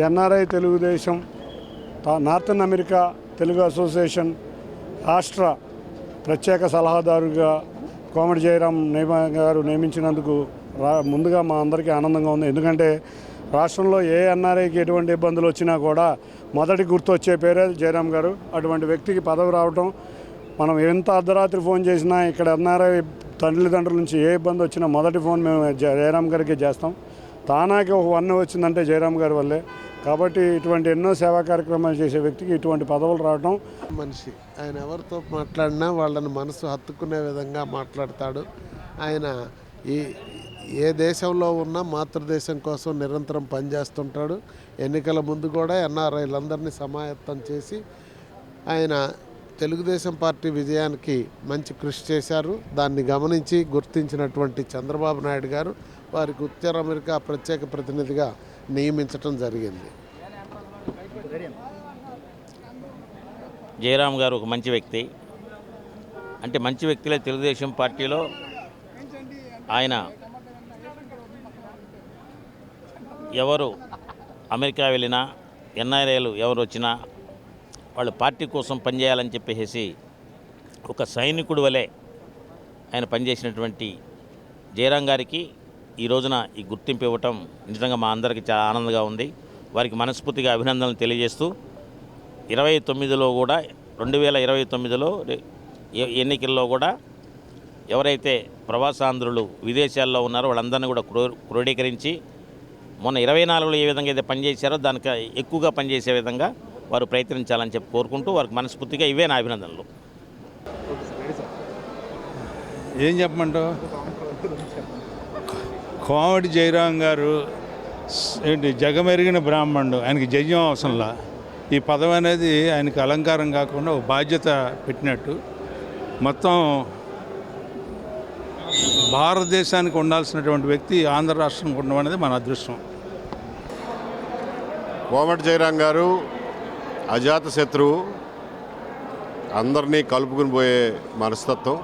NRI Telugu Desam northern America Telugu association రాష్ట్ర ప్రత్యేక సలహాదారుగా కోమటి జయరాం గారు నియమించినందుకు ముందుగా మా అందరికీ ఆనందంగా ఉంది. ఎందుకంటే రాష్ట్రంలో ఏ ఎన్ఆర్ఐకి ఎటువంటి ఇబ్బందులు వచ్చినా కూడా మొదటి గుర్తొచ్చే పేరే జయరాం గారు. అటువంటి వ్యక్తికి పదవి రావటం, మనం ఎంత అర్ధరాత్రి ఫోన్ చేసినా ఇక్కడ ఎన్ఆర్ఐ తల్లిదండ్రుల నుంచి ఏ ఇబ్బంది వచ్చినా మొదటి ఫోన్ మేము జయరాం గారికి చేస్తాం. తానాకి ఒక వన్ను వచ్చిందంటే జయరాం గారి వల్లే. కాబట్టి ఇటువంటి ఎన్నో సేవా కార్యక్రమాలు చేసే వ్యక్తికి ఇటువంటి పదవులు రావడం. మనిషి ఆయన ఎవరితో మాట్లాడినా వాళ్ళని మనసు హత్తుకునే విధంగా మాట్లాడతాడు. ఆయన ఏ దేశంలో ఉన్నా మాతృదేశం కోసం నిరంతరం పనిచేస్తుంటాడు. ఎన్నికల ముందు కూడా ఎన్ఆర్ఐలందరినీ సమాయత్తం చేసి ఆయన తెలుగుదేశం పార్టీ విజయానికి మంచి కృషి చేశారు. దాన్ని గమనించి గుర్తించినటువంటి చంద్రబాబు నాయుడు గారు వారికి ఉత్తర అమెరికా ప్రత్యేక ప్రతినిధిగా నియమించడం జరిగింది. జయరాం గారు ఒక మంచి వ్యక్తి. అంటే మంచి వ్యక్తులే తెలుగుదేశం పార్టీలో ఆయన ఎవరు అమెరికా వెళ్ళినా ఎన్ఆర్ఐలు ఎవరు వచ్చినా వాళ్ళు పార్టీ కోసం పనిచేయాలని చెప్పేసి ఒక సైనికుడు వలె ఆయన పనిచేసినటువంటి జయరాం గారికి ఈ రోజున ఈ గుర్తింపు ఇవ్వటం నిజంగా మా అందరికీ చాలా ఆనందంగా ఉంది. వారికి మనస్ఫూర్తిగా అభినందనలు తెలియజేస్తూ 29లో కూడా 2029లో ఎన్నికల్లో కూడా ఎవరైతే ప్రవాసాంధ్రులు విదేశాల్లో ఉన్నారో వాళ్ళందరినీ కూడా క్రోడీకరించి మొన్న 24లో ఏ విధంగా అయితే పనిచేశారో దానికి ఎక్కువగా పనిచేసే విధంగా వారు ప్రయత్నించాలని చెప్పి కోరుకుంటూ వారికి మనస్ఫూర్తిగా ఇవే నా అభినందనలు. ఏం చెప్పమంటావు? కోమటి జయరాం గారు ఏంటి జగమెరిగిన బ్రాహ్మణుడు. ఆయనకి జయం అవసరంలా. ఈ పదవి అనేది ఆయనకి అలంకారం కాకుండా ఒక బాధ్యత పెట్టినట్టు. మొత్తం భారతదేశానికి ఉండాల్సినటువంటి వ్యక్తి ఆంధ్ర రాష్ట్రానికి ఉండడం అనేది మన అదృష్టం. కోమటి జయరాం గారు అజాత శత్రువు, అందరినీ కలుపుకుని పోయే మనస్తత్వం.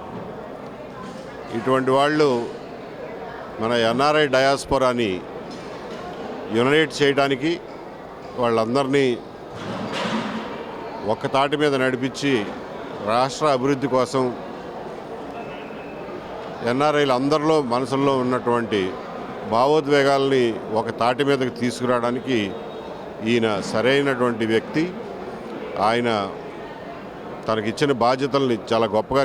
ఇటువంటి వాళ్ళు మన ఎన్ఆర్ఐ డయాస్పోరాని యునైట్ చేయడానికి, వాళ్ళందరినీ ఒక్క తాటి మీద నడిపించి రాష్ట్ర అభివృద్ధి కోసం ఎన్ఆర్ఐలు అందరిలో మనసుల్లో ఉన్నటువంటి భావోద్వేగాల్ని ఒక తాటి మీదకి తీసుకురావడానికి ఈయన సరైనటువంటి వ్యక్తి. ఆయన తనకిచ్చిన బాధ్యతల్ని చాలా గొప్పగా